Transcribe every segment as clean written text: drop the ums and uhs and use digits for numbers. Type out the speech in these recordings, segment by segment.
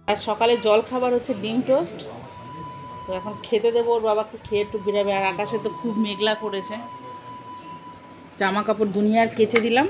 আর সকালে জল খাবার হচ্ছে ডিম টোস্ট। তো এখন খেতে দেবো, ওর বাবাকে খেয়ে একটু বেরাবে। আর আকাশে তো খুব মেঘলা করেছে। জামা কাপড় দুনিয়ার কেচে দিলাম,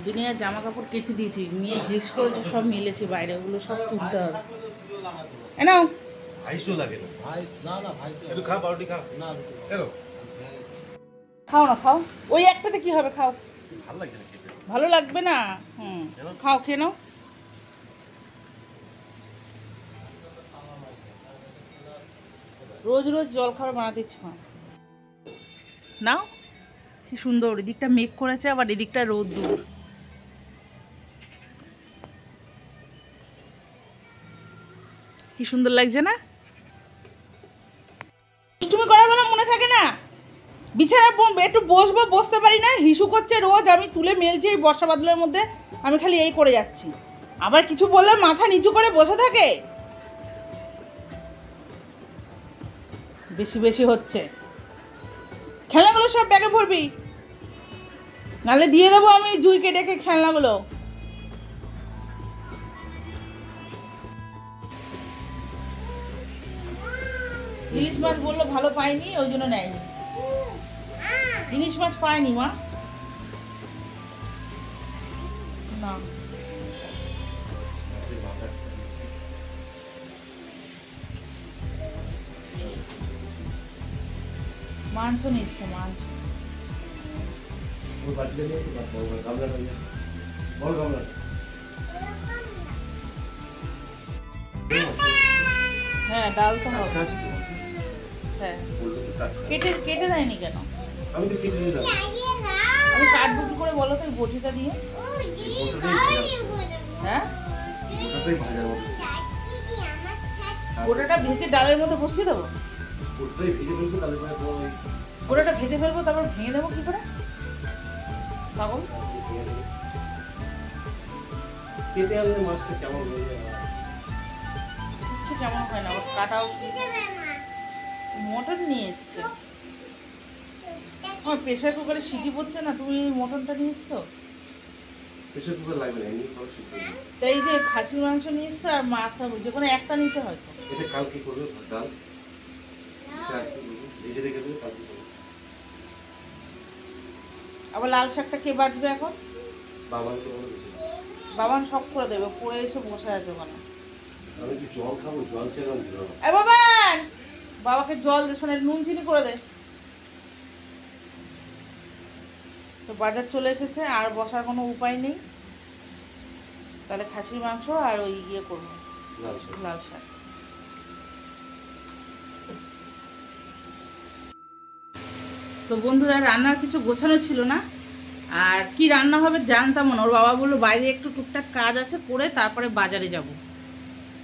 দুনিয়ার জামা কাপড় কেচে দিয়েছি, নিয়ে ঘিস করেছে, সব মেলেছি বাইরে, ওগুলো সব তুলতে হবে। নাও খাও না, খাও। ওই একটাতে কি হবে, খাও। ভালো লাগবে না। খাও, খেয়ে নাও। রোজ রোজ জল খাবার বানাতে ইচ্ছে হয় নাও। কি সুন্দর, এদিকটা মেঘ করেছে, আবার এদিকটা রোদ দূর। কি সুন্দর লাগছে না? তুমি করার বেলা মনে থাকে না, বিছানায় একটু বসবো, বসতে পারি না, হিসু করছে রোজ। আমি তুলে মেলছি এই বর্ষা বাদলের মধ্যে, আমি খালি এই করে যাচ্ছি। আবার কিছু বললে মাথা নিচু করে বসে থাকে। বেশি বেশি হচ্ছে। খেলনাগুলো সব ব্যাগে ভরবি, নাহলে দিয়ে দেবো আমি জুইকে ডেকে খেলনাগুলো। ইলিশ মাছ বললো ভালো পাইনি, ওই জন্য নেয়নি। ইলিশ মাছ পায়নি মা, না। মাংস নিচ্ছে, মাংস। হ্যাঁ, ডাল তো হবে। হ্যাঁ, কেটে কেটে দেয়নি কেন? আমি কাটবো কি করে বলো তো, এই বটিটা দিয়ে? হ্যাঁ, গোটাটা ভেজে ডালের মধ্যে বসিয়ে দেবো। গোটাটা ভেজে ফেলবো, তারপর ভেঙে দেবো কি করে? পাগল। কেটে আনলে মাছটা কেমন হয়ে যায়? কিচ্ছু কেমন হয় না, কাটাও। মটন নিয়ে এসছে আমার, প্রেসার কুকারে সিটি পড়ছে না, তুমি মটনটা নিয়ে এসছো। প্রেসার কুকার লাগবে না, এমনি করে সিটি। তাই যে খাসির মাংস নিয়ে এসছো আর মাছ, যে কোনো একটা নিতে হয়। এটা কাল কি করবে? ডাল আজকে ভেজে রেখে দেবে, কালকে করবে। আবার লাল শাকটা কে বাজবে এখন? বাবাকে বলে দিয়েছি, বাবান সব করে দেবে। পড়ে এসে বসে আছে ওখানে। আমি কি জল খাবো? জল ছেড়ে দিল না। এ বাবান, বাবাকে জল দে, শোনে নুন চিনি করে দে। তো বাজার চলে এসেছে, আর বসার কোনো উপায় নেই। তাহলে খাসির মাংস আর ওই ইয়ে করবো, লাল শাক। তো বন্ধুরা, রান্নার কিছু গোছানো ছিল না, আর কি রান্না হবে জানতাম না। ওর বাবা বললো বাইরে একটু টুকটাক কাজ আছে, করে তারপরে বাজারে যাব।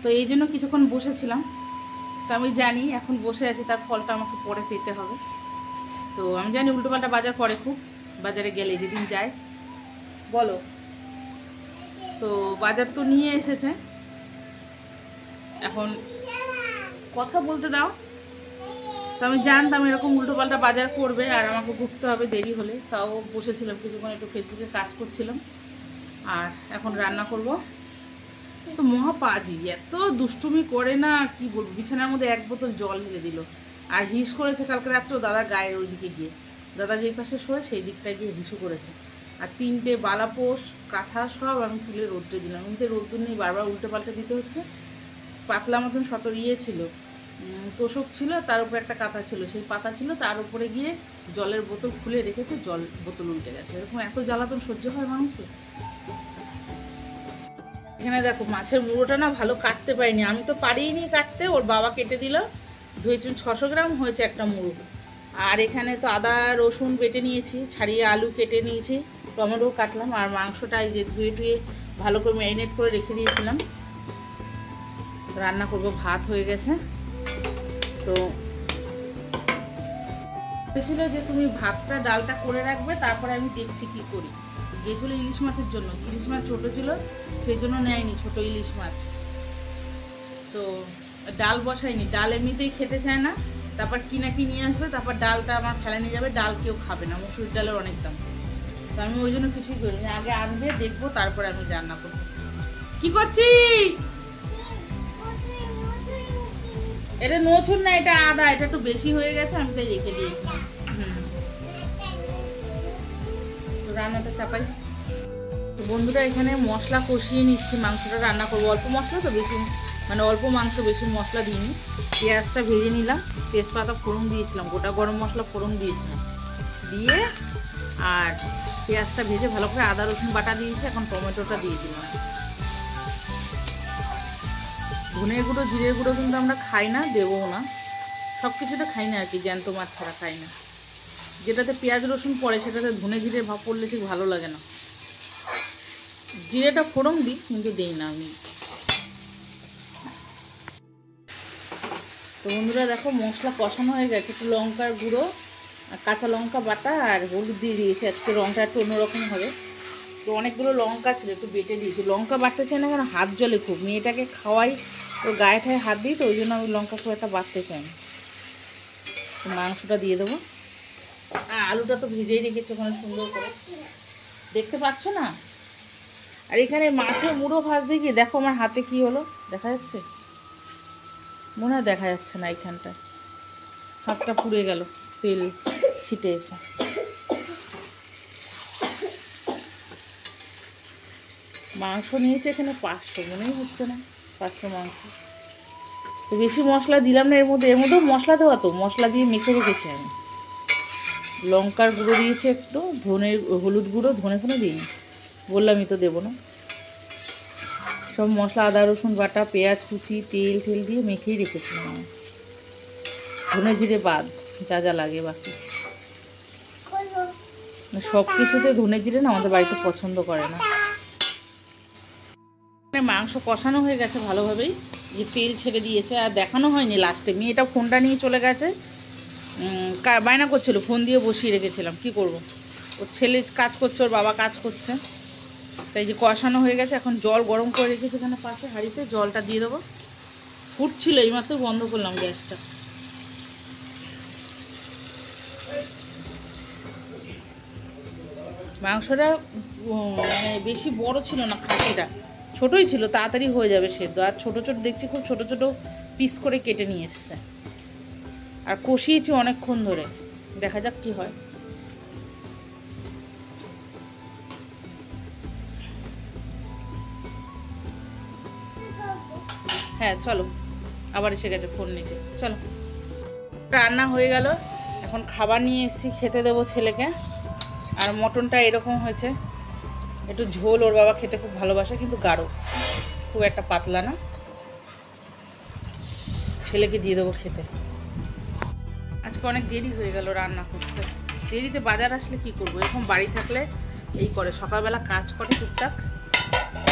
তো এই জন্য কিছুক্ষণ বসেছিলাম। তো আমি জানি এখন বসে আছি, তার ফলটা আমাকে পরে পেতে হবে। তো আমি জানি উল্টোপাল্টা বাজার করে খুব, বাজারে গেলে যেদিন যায় বলো। তো বাজার তো নিয়ে এসেছে, এখন কথা বলতে দাও। তো আমি জানতাম এরকম উল্টোপাল্টা বাজার করবে আর আমাকে ঘুরতে হবে দেরি হলে। তাও বসেছিলাম কিছুক্ষণ, একটু ফেসবুকে কাজ করছিলাম। আর এখন রান্না করব। তো মহাপাজি এত দুষ্টুমি করে না, কি বলবো। বিছানার মধ্যে এক বোতল জল ঢেলে দিল, আর হিস করেছে কালকে রাত্রেও দাদার গায়ের ওই দিকে গিয়ে। দাদা যেই পাশে শোয় সেই দিকটায় গিয়ে হিসু করেছে। আর 3টে বালাপোষ কাঁথা সব আমি তুলে রোদ্রে দিলাম। এমনিতে রোদ্দুর নেই, বারবার উল্টে পাল্টে দিতে হচ্ছে। পাতলা মতন শত ইয়ে ছিল, তোষক ছিল, তার উপরে একটা কাঁথা ছিল, সেই পাতা ছিল, তার উপরে গিয়ে জলের বোতল খুলে রেখেছে, জল বোতল উল্টে গেছে। এরকম এত জ্বালাতন সহ্য হয় মানুষের? এখানে দেখো মাছের মুড়োটা না ভালো কাটতে পারিনি, আমি তো পারিনি কাটতে, ওর বাবা কেটে দিল। ধুয়েছি, 600 গ্রাম হয়েছে একটা মুড়ো। আর এখানে তো আদা রসুন বেটে নিয়েছি, ছাড়িয়ে আলু কেটে নিয়েছি, টমেটো কাটলাম। আর মাংসটা এই যে ধুয়ে টুয়ে ভালো করে ম্যারিনেট করে রেখে দিয়েছিলাম। রান্না করব, ভাত হয়ে গেছে। তো বলেছিল যে তুমি ভাতটা ডালটা করে রাখবে, তারপরে আমি দেখছি কি করি। গিয়েছিল ইলিশ মাছের জন্য, ইলিশ মাছ ছোটো ছিল সেই জন্য নেয়নি ছোটো ইলিশ মাছ। তো ডাল বসাইনি, ডাল এমনিতেই খেতে চায় না। তারপর কিনাকি নিয়ে আসবে, তারপর ডালটা আমার ফেলে নিয়ে যাবে, ডাল কেউ খাবে না, মসুর ডালের অনেক দাম। তো আমি ওই জন্য কিছুই করিনি, আগে আনবে দেখবো তারপরে আমি রান্না করবো। কি করছিস? এটা নছুন না, এটা আদা, এটা একটু বেশি হয়ে গেছে, আমি তাই রেখে দিয়েছিলাম। রান্নাটা চাপাই। তো বন্ধুরা এখানে মশলা কষিয়ে নিচ্ছি, মাংসটা রান্না করবো। অল্প মশলা তো, বেশি মানে অল্প মাংস, বেশি মশলা দিইনি। পেঁয়াজটা ভেজে নিলাম, তেজপাতা ফোড়ন দিয়েছিলাম, গোটা গরম মশলা ফোড়ন দিয়েছিলাম, দিয়ে আর পেঁয়াজটা ভেজে ভালো করে আদা রসুন বাটা দিয়েছি। এখন টমেটোটা দিয়ে দিলাম। ধনের গুঁড়ো জিরের গুঁড়ো কিন্তু আমরা খাই না, দেবও না, সব কিছুতে খাই না আর কি, জ্যান্ত মাছ ছাড়া খাই না। যেটাতে পেঁয়াজ রসুন পড়ে সেটাতে ধনে জিরের ভাব পড়লে ঠিক ভালো লাগে না। জিরেটা ফোড়ন দিই কিন্তু দিই না আমি। তো বন্ধুরা দেখো মশলা কষানো হয়ে গেছে, একটু লঙ্কার গুঁড়ো আর কাঁচা লঙ্কা বাটা আর হলুদ দিয়ে দিয়েছি। আজকে রঙটা একটু অন্যরকম হবে। তো অনেকগুলো লঙ্কা ছিল, একটু বেটে দিয়েছি। লঙ্কা বাটতে চাই না, কেন হাত জলে খুব, মেয়েটাকে খাওয়াই তো গায়ে ঠায়ে হাত দিই, তো ওই জন্য আমি লঙ্কা খুব একটা বাটতে চাই না। তো মাংসটা দিয়ে দেবো। আর আলুটা তো ভেজেই রেখেছি ওখানে সুন্দর করে, দেখতে পাচ্ছ না। আর এখানে মাছের মুড়ো ভাজতে গিয়ে দেখো আমার হাতে কি হলো, দেখা যাচ্ছে? মনে হয় দেখা যাচ্ছে না, এইখানটায় হাতটা পুড়ে গেল, তেল ছিটে এসে। মাংস নিয়েছে এখানে 500, মনেই হচ্ছে না 500 মাংস। তো বেশি মশলা দিলাম না এর মধ্যে, এর মধ্যেও মশলা দেওয়া, তো মশলা দিয়ে মেখে রেখেছি আমি। লঙ্কার গুঁড়ো দিয়েছি একটু, ধনের হলুদ গুঁড়ো, ধনে ফোনে দিইনি, বললামই তো দেবো না। সব মশলা আদা রসুন বাটা, পেঁয়াজ কুচি, তেল টেল দিয়ে মেখেই রেখেছিলাম। ধনে জিরে বাদ, যা যা লাগে বাকি সব কিছুতে ধনে জিরে না আমাদের বাড়িতে পছন্দ করে না। মাংস কষানো হয়ে গেছে ভালোভাবেই, যে তেল ছেড়ে দিয়েছে। আর দেখানো হয়নি লাস্টে, মেয়েটা ফোনটা নিয়ে চলে গেছে, বায়না করছিল, ফোন দিয়ে বসিয়ে রেখেছিলাম, কি করব। ওর ছেলে কাজ করছে, ওর বাবা কাজ করছে, তাই যে কষানো হয়ে গেছে। এখন জল গরম করে রেখেছি এখানে পাশে হাঁড়িতে, জলটা দিয়ে দেবো। ফুটছিল, এইমাত্র বন্ধ করলাম গ্যাসটা। মাংসটা মানে বেশি বড় ছিল না, খাসিটা ছোটোই ছিল, তাড়াতাড়ি হয়ে যাবে সেদ্ধ। আর ছোটো ছোটো দেখছি, খুব ছোটো ছোটো পিস করে কেটে নিয়ে এসছে। আর কষিয়েছি অনেকক্ষণ ধরে, দেখা যাক কি হয়। হ্যাঁ চলো, আবার এসে গেছে ফোন নিতে, চলো। রান্না হয়ে গেল, এখন খাবার নিয়ে এসেছি, খেতে দেবো ছেলেকে। আর মটনটা এরকম হয়েছে, একটু ঝোল, ওর বাবা খেতে খুব ভালোবাসে, কিন্তু গাঢ়, খুব একটা পাতলা না। ছেলেকে দিয়ে দেবো খেতে। আজকে অনেক দেরি হয়ে গেল রান্না করতে, দেরিতে বাজার আসলে কি করব। এরকম বাড়ি থাকলে এই করে, সকালবেলা কাজ করে, টুকটাক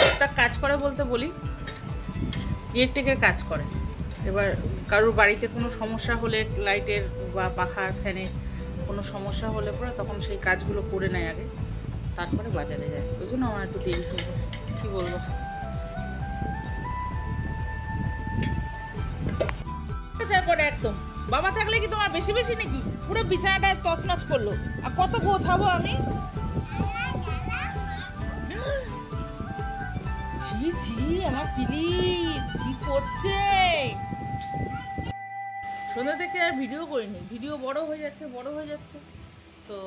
টুকটাক কাজ করে বলতে বলি, ইলেকট্রিকের কাজ করে। এবার কারোর বাড়িতে কোনো সমস্যা হলে, লাইটের বা পাখার ফ্যানের কোনো সমস্যা হলে পরে, তখন সেই কাজগুলো করে নেয় আগে, তারপরে বাজারে যায়। ওই জন্য আমার একটু দেরি হয়ে যায়, কী বলবো। করে একদম বাবা থাকলে কি তোমার বেশি বেশি নাকি? পুরো বিছানাটা তছনছ করলো। আর কত গোছাবো আমি? ঝি ঝি আমার পিলি কি করছে। সন্ধ্যা থেকে আর ভিডিও করিনি, ভিডিও বড় হয়ে যাচ্ছে, তো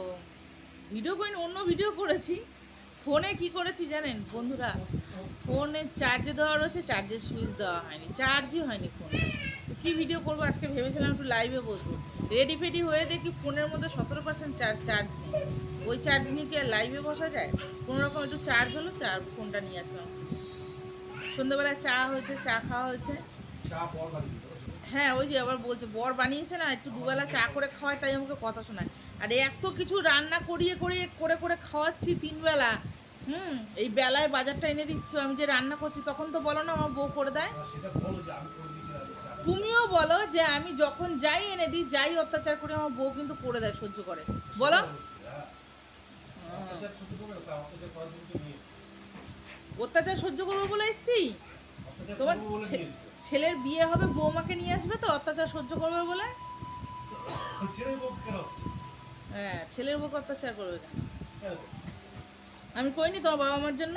ভিডিও করিনি, অন্য ভিডিও করেছি। ফোনে কি করেছি জানেন বন্ধুরা, ফোনে চার্জে দেওয়া রয়েছে, চার্জের সুইচ দেওয়া হয়নি, চার্জই হয়নি ফোনে। তো কী ভিডিও করবো আজকে, ভেবেছিলাম একটু লাইভে বসবো, রেডি ফেডি হয়ে দেখি ফোনের মধ্যে 17% চার্জ নেই। ওই চার্জ নিয়ে কি আর লাইভে বসা যায়? কোনোরকম একটু চার্জ হলো, ফোনটা নিয়ে আসলাম। সন্ধ্যাবেলায় চা হয়েছে, চা খাওয়া হয়েছে। হ্যাঁ ওই যে আবার বলছে বর বানিয়েছে না, একটু দুবেলা চা করে খাওয়ায়, তাই আমাকে কথা শোনায়। আর এত কিছু রান্না করে খাওয়াচ্ছি 3 বেলা। এই বেলায় বাজারটা এনে দিচ্ছ, আমি যে রান্না করছি তখন তো বলো না আমার বউ করে দেয়। তুমিও বলো যে আমি যখন যাই এনে দিই, যাই অত্যাচার করি, আমার বউ কিন্তু করে দেয়, সহ্য করে। বলো অত্যাচার সহ্য করবো বলে এসছি? তোমার ছেলের বিয়ে হবে, বৌমাকে নিয়ে আসবে তো অত্যাচার সহ্য করবে বলে? হ্যাঁ ছেলের বউকে অত্যাচার করবে কেন? আমি কইনি তোমার বাবা মার জন্য?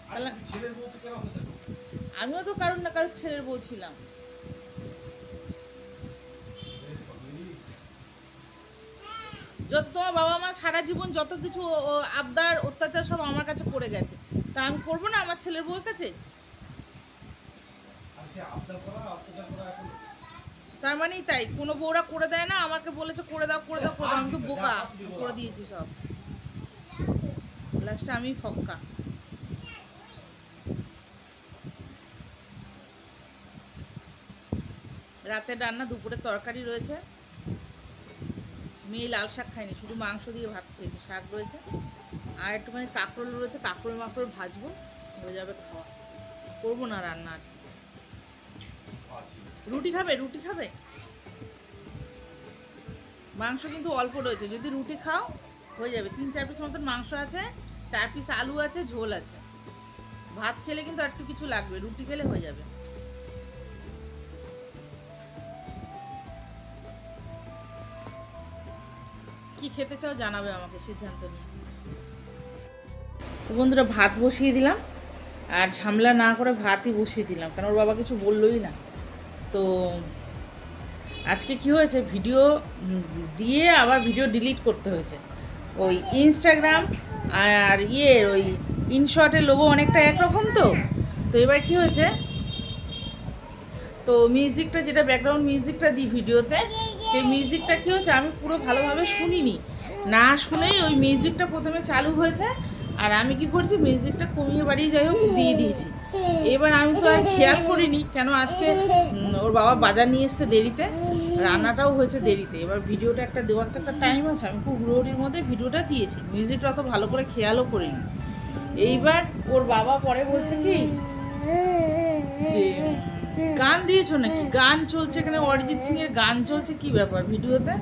তাহলে আমিও তো কারোর না কারোর ছেলের বউ ছিলাম। যত তোমার বাবা মা সারা জীবন যত কিছু আবদার অত্যাচার সব আমার কাছে করে গেছে, তা আমি করবো না আমার ছেলের বউয়ের কাছে? তার মানেই তাই, কোনো বউরা করে দেয় না, আমাকে বলেছে করে দাও করে দাও করে দাও, আমি তো বোকা করে দিয়েছি সব, লাস্টে আমি ফক্কা। রাতের রান্না, দুপুরে তরকারি রয়েছে, মেয়ে লাল শাক খায়নি, শুধু মাংস দিয়ে ভাত খেয়েছে, শাক রয়েছে আর একটুখানি কাঁকরোল রয়েছে, কাঁকরোল মাকরোল ভাজবো, হয়ে যাবে খাওয়া, করবো না রান্না আর। রুটি খাবে? রুটি খাবে? মাংস কিন্তু অল্প রয়েছে, যদি রুটি খাও হয়ে যাবে, 3-4 পিস মতন মাংস আছে, 4 পিস আলু আছে, ঝোল আছে। ভাত খেলে কিন্তু একটু কিছু লাগবে, রুটি খেলে হয়ে যাবে। কি খেতে চাও জানাবে আমাকে, সিদ্ধান্ত নিয়ে। তো বন্ধুরা ভাত বসিয়ে দিলাম, আর ঝামেলা না করে ভাতই বসিয়ে দিলাম, কারণ ওর বাবা কিছু বললোই না। তো আজকে কি হয়েছে, ভিডিও দিয়ে আবার ভিডিও ডিলিট করতে হয়েছে। ওই ইনস্টাগ্রাম আর ওই ইনশর্টের লোগো অনেকটা একরকম, তো এবার কি হয়েছে, তো মিউজিকটা যেটা ব্যাকগ্রাউন্ড মিউজিকটা দিই ভিডিওতে, সেই মিউজিকটা কি হচ্ছে আমি পুরো ভালোভাবে শুনিনি, না শুনেই ওই মিউজিকটা প্রথমে চালু হয়েছে, আর আমি কি করছি মিউজিকটা কমিয়ে বাড়িয়ে যাই হোক দিয়ে দিয়েছি। এবার আমি তো আর খেয়াল করিনি, কেন আজকে ওর বাবা বাজার নিয়ে এসছে দেরিতে, রান্নাটাও হয়েছে দেরিতে, এবার ভিডিওটা একটা দেওয়ার তো একটা টাইম আছে, আমি খুব হুড়োহুড়ির মধ্যে ভিডিওটা দিয়েছি, মিউজিকটা অত ভালো করে খেয়ালও করিনি। এইবার ওর বাবা পরে বলছে কি যে গান দিয়েছো নাকি, গান চলছে এখানে, অরিজিৎ সিং এর গান চলছে, কি ব্যাপার ভিডিওতে?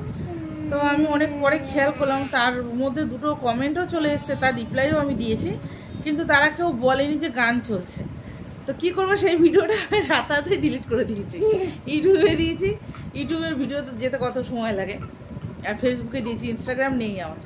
তো আমি অনেক পরে খেয়াল করলাম, তার মধ্যে দুটো কমেন্টও চলে এসছে, তার রিপ্লাইও আমি দিয়েছি, কিন্তু তারা কেউ বলেনি যে গান চলছে। তো কি করবো, সেই ভিডিওটা রাতারাতি ডিলিট করে দিয়েছি, ইউটিউবে দিয়েছি, ইউটিউবের ভিডিওতে যেতে কত সময় লাগে, আর ফেসবুকে দিয়েছি, ইনস্টাগ্রাম নেই আমার,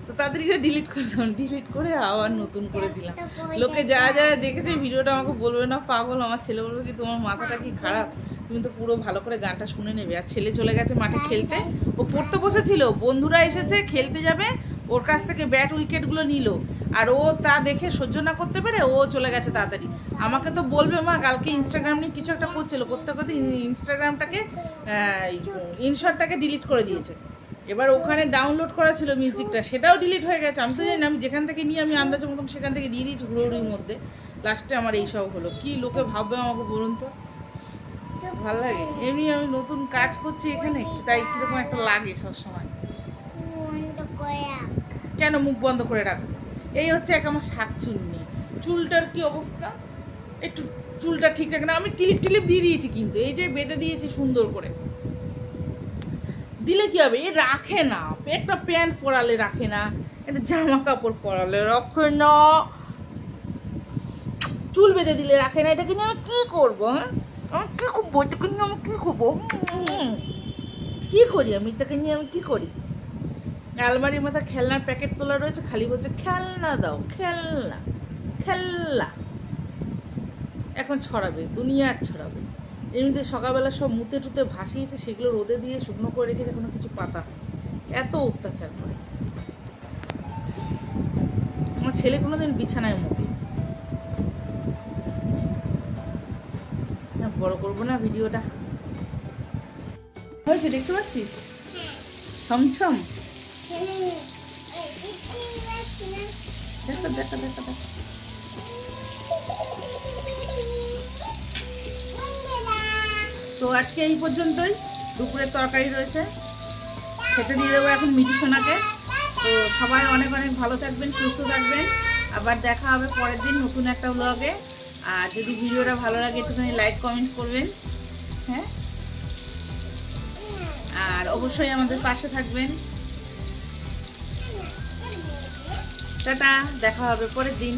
তো তাদেরকে ডিলিট করলাম, ডিলিট করে আবার নতুন করে দিলাম। লোকে যারা যারা দেখেছে ভিডিওটা আমাকে বলবে না পাগল, আমার ছেলে বলবে কি তোমার মাথাটা কি খারাপ, তুমি তো পুরো ভালো করে গানটা শুনে নেবে। আর ছেলে চলে গেছে মাঠে খেলতে, ও পড়তে বসেছিল, বন্ধুরা এসেছে খেলতে যাবে, ওর কাছ থেকে ব্যাট উইকেটগুলো নিল, আর ও তা দেখে সহ্য না করতে পেরে ও চলে গেছে তাড়াতাড়ি। আমাকে তো বলবে মা কালকে ইনস্টাগ্রাম নিয়ে কিছু একটা করছিল, করতে করতে ইনস্টাগ্রামটাকে ইনশর্টটাকে ডিলিট করে দিয়েছে। এবার ওখানে ডাউনলোড করা ছিল মিউজিকটা, সেটাও ডিলিট হয়ে গেছে। আমি তো জানি না, আমি যেখান থেকে নিয়ে আমি আন্দাজ মতন সেখান থেকে দিয়ে দিয়েছি হুড়োহুড়ির মধ্যে, লাস্টে আমার এইসব হলো। কি লোকে ভাববে আমাকে বলুন তো, ভালো লাগে? এমনি আমি নতুন কাজ করছি এখানে, তাই কিরকম একটা লাগে সবসময়। কেন মুখ বন্ধ করে রাখবো? এই হচ্ছে এক আমার শাক চুন্নি, চুলটার কি অবস্থা, একটু চুলটা ঠিক রাখে না, আমি ক্লিপ টিলিপ দিয়ে দিয়েছি, কিন্তু এই যে বেঁধে দিয়েছি সুন্দর করে, দিলে কি হবে, এ রাখে না, একটা প্যান্ট পরালে রাখে না, একটা জামা কাপড় পরালে রাখে না, চুল বেঁধে দিলে রাখে না, এটাকে নিয়ে আমি কি করবো? হ্যাঁ আমি কি করবো, এটাকে নিয়ে আমি কি করবো, কি করি আমি এটাকে নিয়ে, আমি কি করি? আলমারির মাথা খেলনার প্যাকেট তোলা রয়েছে, খালি বলছে খেলনা দাও, খেলনা খেলনা, এখন ছড়াবে, দুনিয়ার ছড়াবে। এমনিতে সকালবেলা সব মুতে টুতে ভাসিয়েছে, সেগুলো রোদে দিয়ে শুকনো করে রেখেছে, কোনো কিছু পাতা, এত অত্যাচার করে। আমার ছেলে কোনোদিন বিছানায় মুতে না। বড় করবো না ভিডিওটা, হয়েছে দেখতে পাচ্ছিস ছমছম, দেখো দেখো দেখো দেখো। তো আজকে এই পর্যন্তই, দুপুরের তরকারি রয়েছে, খেতে দিয়ে দেবো এখন মিঠু সোনাকে। তো সবাই অনেক অনেক ভালো থাকবেন, সুস্থ থাকবেন, আবার দেখা হবে পরের দিন নতুন একটা ব্লগে। আর যদি ভিডিওটা ভালো লাগে একটুখানি লাইক কমেন্ট করবেন, হ্যাঁ, আর অবশ্যই আমাদের পাশে থাকবেন। টাটা, দেখা হবে পরের দিন।